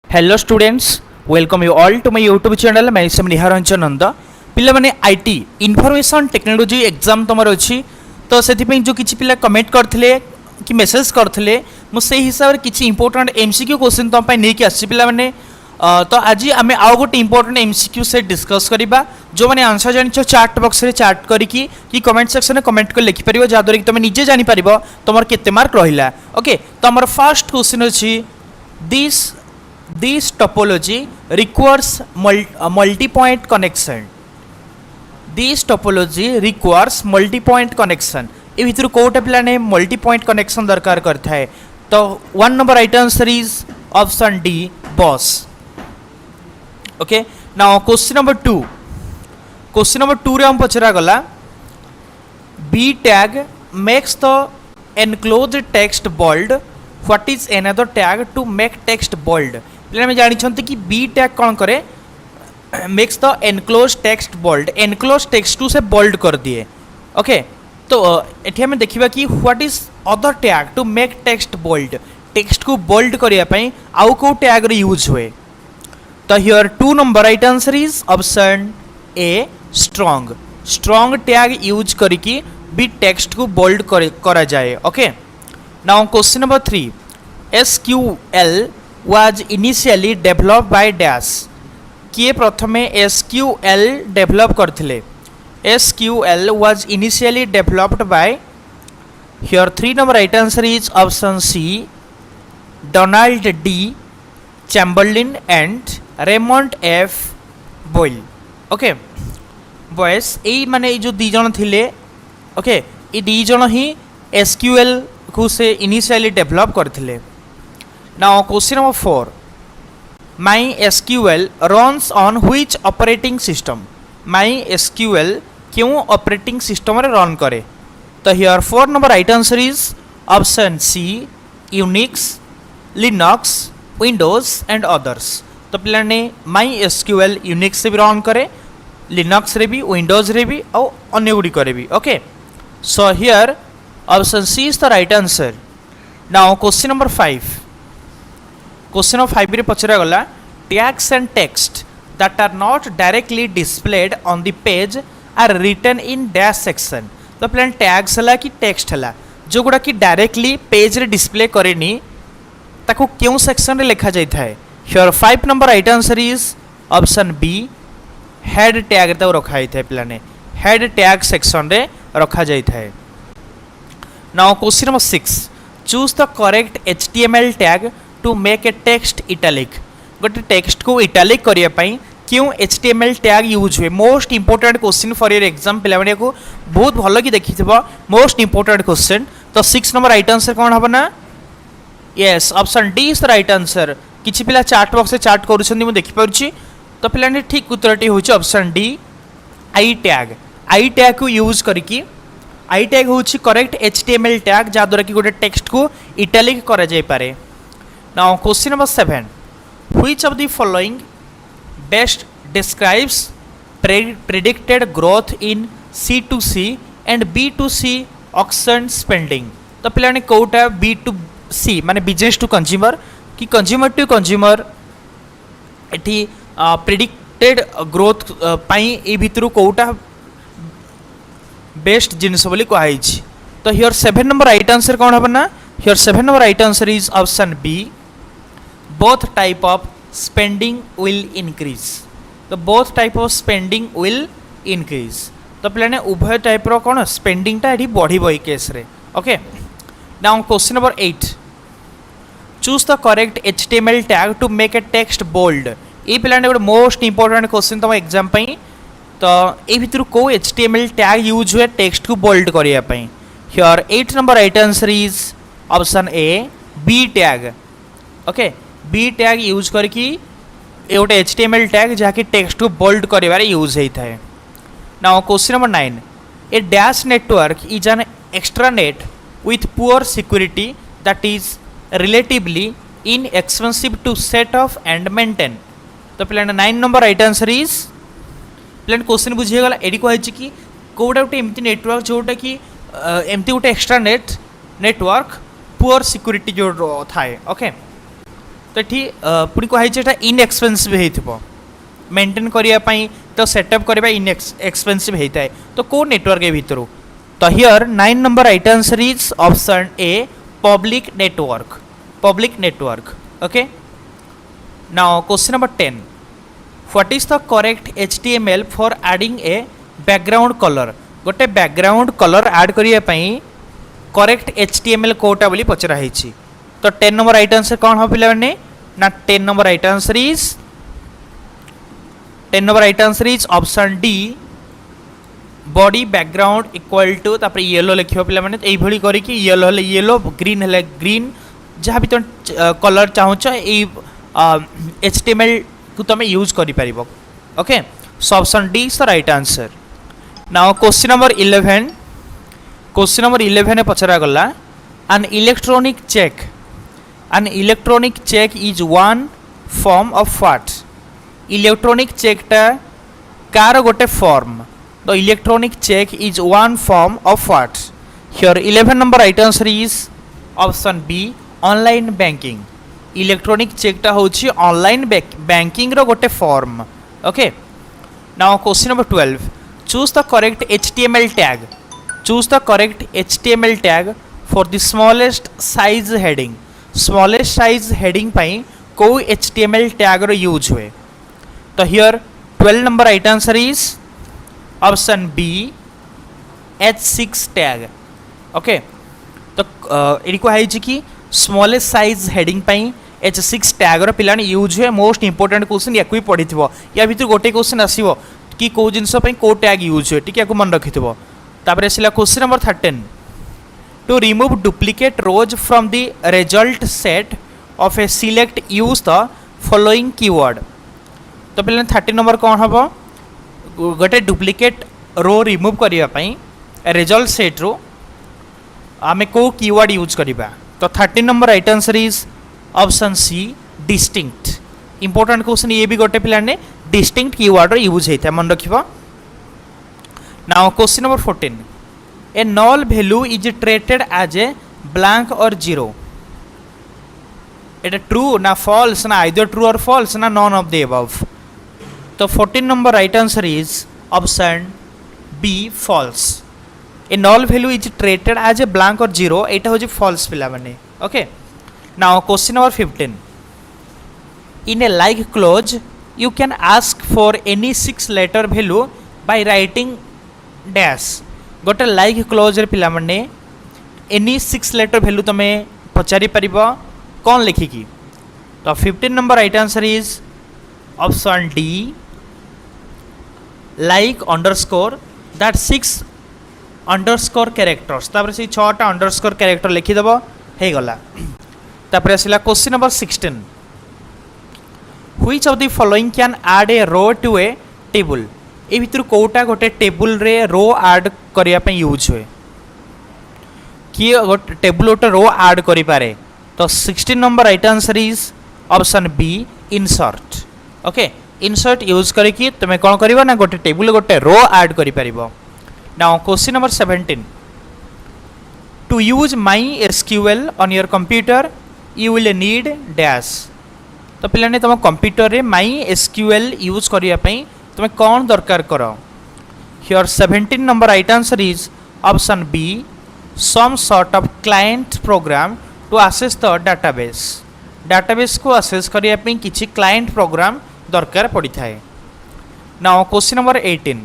Hello students, welcome you all to my YouTube channel. मैं सेम निहारंजन नंद। पिला माने आईटी इनफॉरमेशन टेक्नोलॉजी एग्जाम तुमर अच्छी तो से जो किसी पिला कमेंट करथिले कि मेसेज करथिले मु से हिसाब रे किछि इंपोर्टेंट एमसीक्यू क्वेश्चन तुम नहीं कि आछि पिला माने तो आज आम आउ गोटे इंपोर्टेंट एमसीक्यू से डिस्कस करबा। जो मैंने आंसर जानिछ चार्ट बॉक्स रे चार्ट करिकी कि कमेंट सेक्शन में कमेंट कर लिखि परिबो जादर कि तुम निजे जानि परिबो तुमर केते मार्क रहिला। ओके, तो हमर फर्स्ट क्वेश्चन अछि this topology requires multi-point connection. This topology requires multi-point connection. ए भितर कोटा पिला ने multi-point connection दरकार करता है तो 1 number right answer is option D, boss. Okay, now question number 2. Question number 2 रे हम पचरा गला B tag makes the enclosed text bold. What is another tag to make text bold? पिला जानी कि बी टैग कौन करे makes the enclose text bold, enclose text टू से बोल्ड कर दिए। ओके, तो ये आम देखा कि what is other tag to make text bold, text को बोल्ड करने आउ को टैग रे यूज हुए। तो here 2 number right answer is option A, strong. Strong tag use करके भी टेक्स्ट को बोल्ड करा जाए। Okay, now question number 3, SQL was initially developed by dash. किए प्रथमे SQL डेवलप करथिले? SQL was initially developed by, here 3 number right answer is option C, Donald D. Chamberlain and Raymond F. Boyle. Okay boys यही माने जो दी जन थिले, okay ये दी जन ही SQL को से इनिशियली डेवलप करथिले। Now question number 4, MySQL runs on which operating system? MySQL क्यों ऑपरेटिंग सिस्टम रे रन करे? तो here 4 number right answer is option C, Unix, Linux, Windows and others. तो पिला ने MySQL Unix से भी रन करे, Linux रे भी, Windows रे भी और अन्य गुडी करे भी। Okay, so here option C is the right answer. Now question number 5. Question number 5 रे पचरा गला tags and text that are not directly displayed on the page are written in dash section. तो प्लान टैग्स हला कि text हला जो गुडा कि directly page रे डिस्प्ले करेनी ताको क्यों सेक्शन रे लिखा जाय थाए? Here 5 number right answer is option B, head tag रे रखा जाय थाए। प्लाने हेड टैग सेक्शन रे रखा जाय थाए। Now question number 6, choose the correct HTML tag to make a text italic. गोटे टेक्स्ट को इटालिक करने क्यों HTML टैग यूज हुए? Most important question for your exam पिला को बहुत भल कि देखी मोस्ट इंपोर्टेंट क्वेश्चन। तो 6 नंबर राइट आंसर कौन हम ना? Yes, option D is the right answer. किसी पिला चार्ट बॉक्स में चार्ट करुँच देखिपुर। तो पिला ठीक उत्तरटी हूँ option D, I tag. I tag को यूज करके आई टैग हूँ करेक्ट HTML टैग जहाँद्वारा कि गोटे टेक्स्ट को इटालिक करा जाय पारे। Now question number 7, which of the following best describes predicted growth in C2C and B2C auction spending? तो पिला ने कोटा B2C माने बिजनेस टू कंज्यूमर कि कंज्यूमर टू कंज्यूमर एठी प्रेडिक्टेड ग्रोथ पाई ए भितर कोटा बेस्ट जिनिस बोली कहै छी। तो हियर 7 नंबर राइट आंसर कौन हम ना? Here 7 number right answer is option B, both type of spending will increase. तो both type of spending will increase. तो पिला ने उभय टाइप रो कौन स्पेंडिंग टा एठी बढ़िबो ए केस रे। Okay, now question number 8, choose the correct HTML tag to make a text bold. ए पिला ने गोटे मोस्ट इंपोर्टेंट क्वेश्चन तुम एग्जाम पई। तो ए भितर को HTML टैग यूज हुए टेक्स्ट को बोल्ड करिया पई? Here 8 number right answer is option A, B tag. Okay, B tag use करके गोटे HTML टैग जहाँकि टेक्स्ट को बोल्ड कर यूज होता है। Now question number 9, a dash network is an extranet with poor security that is relatively inexpensive to set off and maintain. तो पिला 9 number right answer is पिला क्वेश्चन बुझीगला एडी कहे कि कौटा गोटे एमती नेटवर्क जोटा कि एमती गोटे एक्सट्रानेट नेटवर्क पुअर सिक्योरिटी जो थाए। ओके, तो तो ये पुणी कहुई इनएक्सपेनसिव हो मेंटेन करने तो सेटअप करने इनएक्सपेनसिव होता है तो कौ नेटवर्क ए भितर तो here 9 number right answer is option a public network okay now question number 10 what is the correct HTML for adding a background colour गोटे बैकग्राउंड कलर ऐड करने करेक्ट HTML कोटा बोली पचरा है तो 10 नंबर राइट आंसर कौन हम पे ना 10 number right answer is option D body background equal to तापर येलो लिखियो पिला माने एई भली करी कि येलो हले येलो ग्रीन हले ग्रीन जहाँ भी तुम कलर चाहूच HTML को तुम यूज करि परिबो okay so option D is the right answer now question number 11 ने पचरा गला an electronic check is one form of what electronic चेकटा कार गोटे form the electronic check is one form of what here 11 number right answer is option B online banking electronic चेकटा होची online banking रो गोटे form okay now question number 12 choose the correct HTML tag for the smallest size heading पई को HTML tag रो use हुए तो here 12 number right answer is option B H6 tag okay तो ये कहुई कि स्मॉलेस्ट साइज हेडिंग पई H6 tag रो पिलाने यूज हुए मोस्ट इंपोर्टेंट क्वेश्चन या कोई पढ़ी या भीतर गोटे क्वेश्चन आसीबो कि को जिनस पई को टैग यूज हुए टिके मन रखिथिबो तापर आसिला question number 13 to remove duplicate rows from the result set of a select use the following keyword तो पे 13 नंबर कौन हम गोटे डुप्लीकेट रो रिमूव करने रिजल्ट सेट रो आम को कीवर्ड यूज करवा तो 13 number right answer is option C distinct important question ये भी गोटे पिलाने डिस्टिंक्ट कीवर्ड यूज होता है मन रखिबो now question number 14 a null value is treated as a blank or zero it true ना फॉल्स ना आइदर ट्रू और फॉल्स ना नॉन ऑफ द अबव तो 14 number right answer is option B false a null value is treated as a blank or zero एटा होजी false पिला माने okay now question number 15 in a like clause you can ask for any 6 letter value by writing dash गोटे like close रे पिला माने any 6 letter value तमे पचारि परिबो कौन लिखिकी तो 15 number right answer is option D like underscore that 6 underscore characters तापर से 6टा अंडरस्कोर कैरेक्टर लिखिदेव हो गला तापर आसिला question number 16 which of the following can add a row to a table ए भितर कोटा गोटे टेबल रे रो ऐड करिया पे यूज हुए कि गोटे टेबल गोटे रो ऐड करि पारे तो 16 number right answer is option B insert okay insert use करके तुम कौन कर ना गोटे टेबल गोटे रो ऐड करि परिबो now question number 17 to use MySQL on your computer you will need dash तो पिलाने तुम कंप्यूटर रे MySQL यूज करिया पई तुम कौन दरकार कर here 17 number right answer is option B some sort of client program to access the database को आसेस करिया पई किछि क्लाइंट प्रोग्राम दरकार पड़ी थाए now question number 18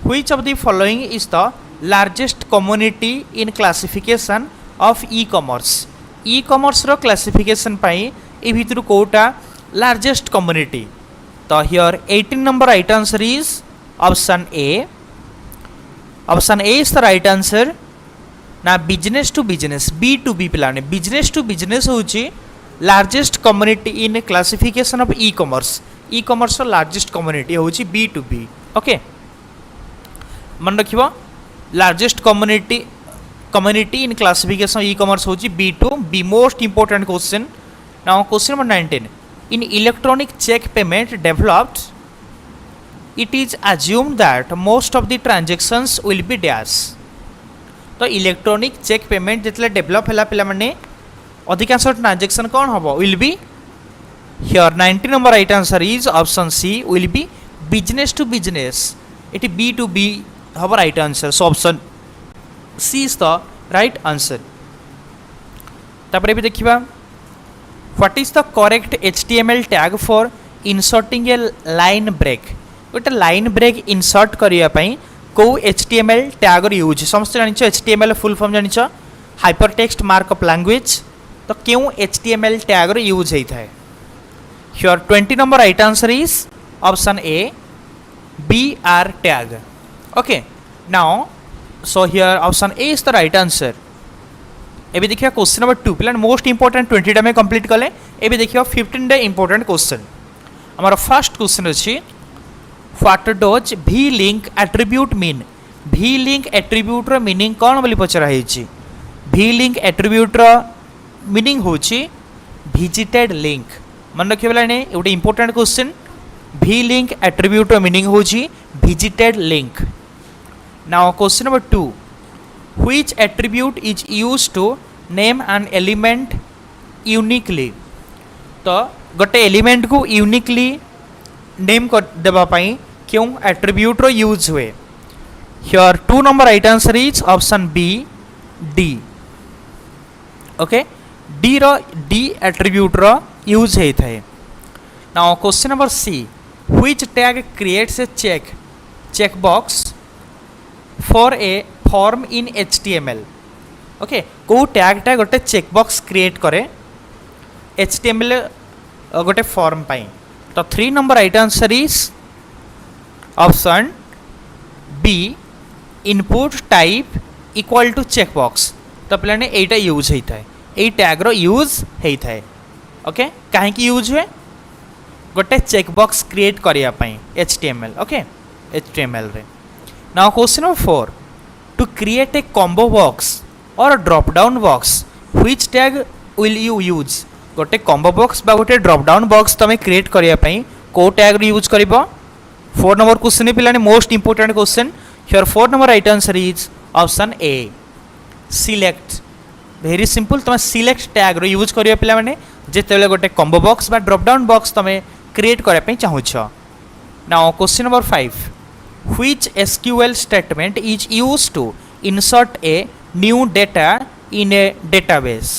which of the following is the largest community in classification of e commerce रो classification पाई ए भितर कोटा लार्जेस्ट कम्युनिटी तो here 18 number right answer is option A is the right answer ना बिजनेस टू बिजनेस B2B पिलाने business to business होची largest community in classification of e commerce largest community होची B2B ओके मन रखिबो largest community in classification e commerce होची B2B most important question now question number 19 in electronic check payment developed it is assumed that most of the transactions will be dash तो electronic check payment जितले develop हैला पिला माने अधिकांश transaction कौन हम will be Here 90 number right answer is option C will be business to business. It is B to B our right answer. So option C is the right answer. तापर भी देखिबा what is the correct HTML tag for inserting a line break. गोटे line break insert करिया पई को HTML tag र use समस्त जानिछ HTML फुल फॉर्म जानिछ हाइपरटेक्स्ट मार्कअप लैंग्वेज तो क्यों HTML टैग र यूज हेई थाए. Here 20 number right answer is option A BR tag. Okay, now so here option A is the right answer. एबे देखिया question number 2 plan most important 20 टा में कंप्लीट कले. एबे देखियो 15 टा इंपोर्टेंट क्वेश्चन. हमारा फर्स्ट क्वेश्चन अछि what does V link attribute mean. V link attribute रो मीनिंग कोन बोली पचरा हेछि. वी लिंक एट्रीब्यूट रो मीनिंग होछि विजिटेड लिंक. मन रखियो लाने एउटे important question. V link attribute रो मीनिंग होछि visited link. Now question number 2 which attribute is used to name an element uniquely. तो गोटे एलिमेंट को यूनिकली नेम कर देबा पई क्यों एट्रीब्यूट रो यूज हुए. Here 2 number right answer is option B D. Okay, D रो डी एट्रीब्यूट रो यूज हे थाए. Now question number C which tag creates a check box for a form in HTML. Okay, को tag टा गोटे checkbox create करे HTML गोटे form पाई. तो 3 number right answer is option B input type equal to checkbox. तो पिलाने एटा use हेई थाए. एई टैग रो यूज हेई थाए. ओके, काहे की यूज हुए गोटे चेकबॉक्स क्रिएट करिया पाई HTML. ओके, HTML रे. Now question number 4 to create a combo box or a drop down box which tag will you use. गोटे combo box बा गोटे drop down box तमे क्रिएट करिया पई को टैग यूज करिवो. 4 नंबर क्वेश्चन पिलाने most important question. Here 4 number right answer is option A select. Very simple. तमे select tag रो यूज करिया पिला माने जेतेले गोटे combo box बा drop down box तमे क्रिएट करिया पई चाहूछ. Now question number 5 which SQL statement is used to insert a new data in a database.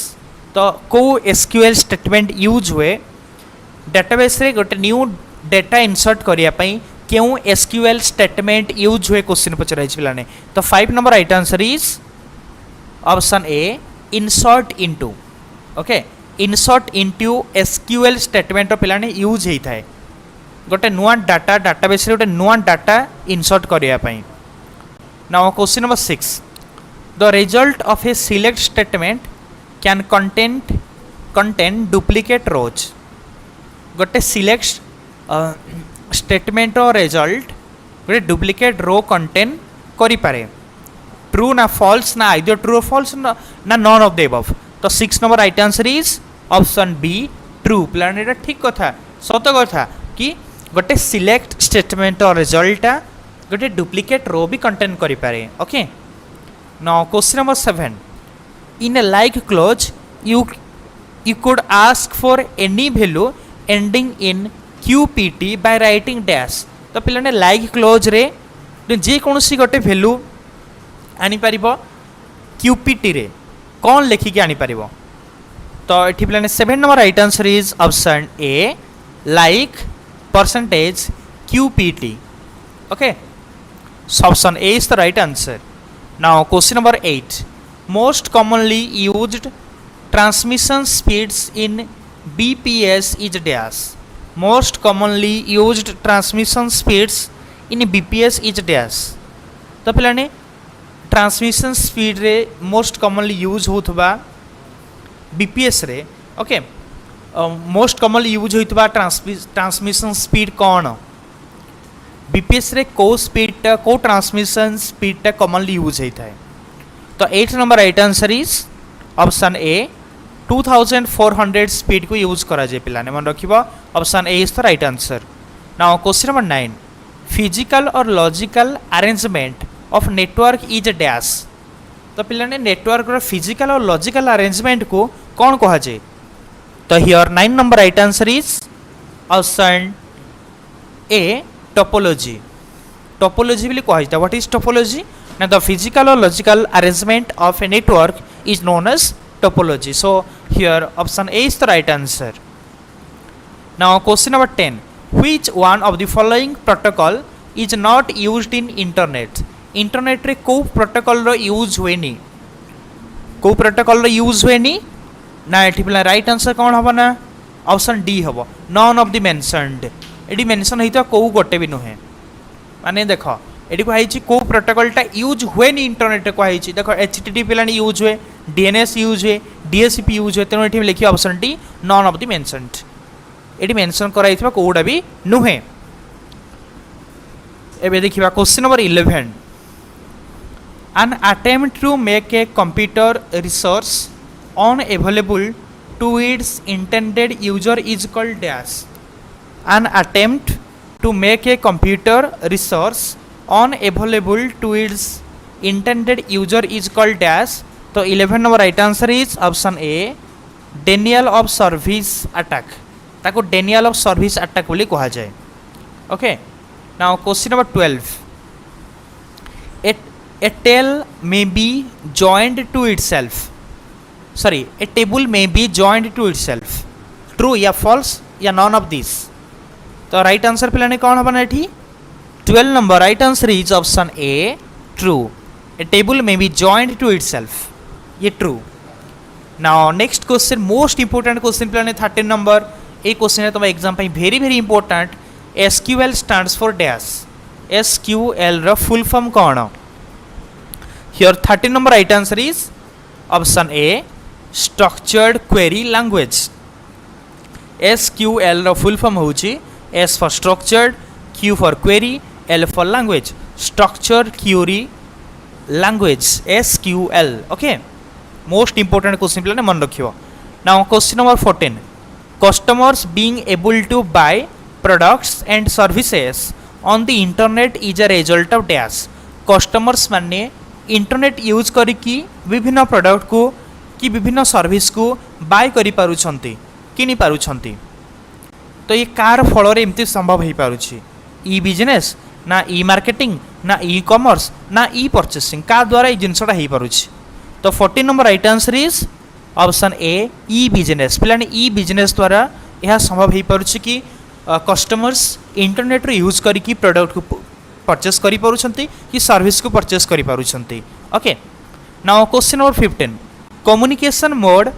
तो को SQL statement यूज हुए database रे गोटे न्यू डेटा इंसर्ट करिया पई क्यों SQL statement यूज हुए क्वेश्चन पचरा हिच पिलाने. तो 5 number right answer is option A insert into. Okay, insert into SQL statement रो पिलाने यूज हेई थाए गोटे नुआ डाटा डाटाबेस रे गोटे नुआ डाटा इंसर्ट करिया पई. Now question number 6 the result of a select statement can contain duplicate rows. गोटे सिलेक्ट स्टेटमेंट रो रिजल्ट गोटे डुप्लीकेट रो कंटेन करि पारे. ट्रू ना फॉल्स ना आइदर ट्रू और फॉल्स ना नन ऑफ द अबव. तो 6 number right answer is option B true. प्लान एटा ठीक कथा सत कथा कि गोटे सिलेक्ट स्टेटमेंट और रिजल्ट गोटे डुप्लीकेट रो भी कंटेन करि पारे. Okay, now question number 7 in a like clause you could ask for any value ending in QPT bye writing dash. तो पिलाने लाइक क्लोज रे जे कोनसी गोटे वैल्यू आनी परिबो QPT रे कोन लेखि के आनी परिबो. तो एठी पिलाने 7 number right answer is option A like percentage QPT. Okay, so option A is the right answer. Now question number 8 most commonly used transmission speeds in BPS is dash. Most commonly used transmission speeds in BPS is dash. तो पिलाने transmission speed रे most commonly use होथबा BPS रे. ओके, most commonly use होइतबा transmission speed कौन BPS रे को स्पीड को ट्रांसमिशन स्पीड कॉमनली यूज होता है. तो 8 number right answer is option A 2400 speed को यूज करा जाए. पिलाने मन रखिबो option A is the right answer. Now question number 9 physical और logical arrangement of network is dash. तो पिलाने नेटवर्क रो फिजिकल और लॉजिकल अरेंजमेंट को कौन कहा जाए. तो here 9 number right answer is option A topology topology बोली कह व्हाट इज टोपोलॉजी ना द फिजिकल और logical arrangement of a network is known as topology so here option A is the right answer now question number 10 which one of the following protocol is not used in internet रे को protocol रो use हुएनी को protocol रो use हुएनी ना एठी पिला right answer कौन हबो ना option D हबो नॉन ऑफ द मेंशनड एडी मेंशन हेतो को गोटे भी नुहे माने देखो एडी को हाइची को प्रोटोकॉल टा यूज हुएनी इंटरनेट रे को हाइची देखो एचटीटीपी पिलानी यूज हुए डीएनएस यूज हुए डीएचसीपी यूज हुए तेनो एठी लिखि option D none of the mentioned एडी मेंशन कराइथिबा कोडा भी नुहे एबे देखिबा question number 11 an attempt to make a computer resource unavailable to its intended user is called dash an attempt to make a computer resource unavailable to its intended user is called dash तो 11 number right answer is option A denial of service attack ताको denial of service attack बोली कहा जाए okay now question number 12 a table may be joined to itself sorry a table may be joined to itself true या false या none of these तो right answer पिलाने कौन हबना एठी 12 number right answer is option A true a table may be joined to itself ये true now next question most important question पिलाने 13 number ए question है तुम्हारे एग्जाम पे very very important SQL stands for dash SQL रा full form कौन Here 13 number right answer is option A structured query language SQL row full form होची S for structured Q for query L for language structured query language SQL okay most important question पिलाने मन रखियो now question number 14 customers being able to buy products and services on the internet is a result of dash customers माने internet use करिकी विभिन्न product को कि विभिन्न service को बाय करि पारुछंती किनि पारुछंती तो ये कार फल रे एमती संभव हो पारुछि ई बिजनेस ना ई मार्केटिंग ना ई कॉमर्स ना ई परचेसिंग का द्वारा ई जिनसटा हो पारुछि तो 14 number right answer is option A e business पिलाने ई बिजनेस द्वारा यह संभव हो पारुछि कि कस्टमर्स इंटरनेट रे यूज करिकी प्रोडक्ट को परचेस करि पारुछंती कि सर्विस को परचेस करि पारुछंती okay now question number 15 communication mode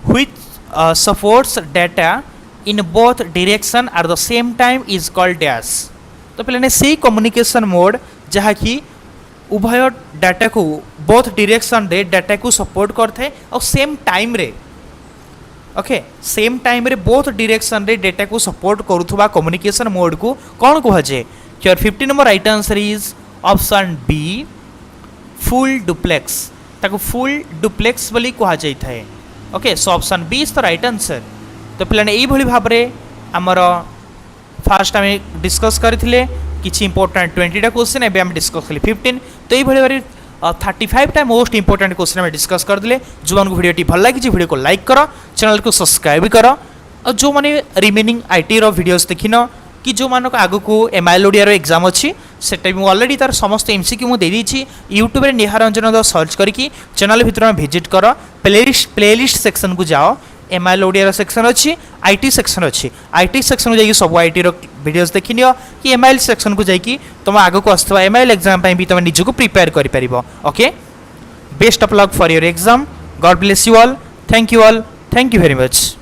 which supports data in both direction at the same time is called dash तो पहले से कम्युनिकेशन मोड जहाँ कि उभय डाटा को बोथ डायरेक्शन रे डाटा को सपोर्ट करथे और सेम टाइम रे ओके सेम टाइम रे बोथ डायरेक्शन रे डाटा को सपोर्ट करूथबा कम्युनिकेशन मोड को कौन कह जाए Here 50 number right answer is option B full duplex ताको full duplex बोली कहा जाई थाए okay so option B is the right answer तो पिलाने एई भली भाबरे हमर फास्ट हमें डिस्कस करथिले किछि इंपोर्टेंट 20 टा क्वेश्चन एबे हम डिस्कस कली 15 तो एई भली भाबरे 35 टा मोस्ट इंपोर्टेंट क्वेश्चन में डिस्कस कर दिले जो मन को वीडियो टी भल लागी वीडियो को लाइक करो चैनल को सब्सक्राइब करो और जो माने रिमेनिंग आईटी रो वीडियोस देखिनो कि जो मानक आगु को एमआईएल ओडिया रो एग्जाम अछि सेटा भी ऑलरेडी तार समस्त एमसीक्यू मु दे दी यूट्यूब रे निहार रंजन द सर्च करके चैनल भीतर में विजिट करो प्लेलिस्ट सेक्शन को जाओ एमआईएल ओडिया रो सेक्शन अछि आईटी सेक्शन अछि आईटी सेक्शन जाई सब आईटी रो वीडियोस देखिनियो कि एमआईएल सेक्शन को जाई तुम आगु को आस्थवा एमआईएल एग्जाम पे भी तुम निज को प्रिपेयर करि परिबो okay best of luck for your exam God bless you all thank you very much.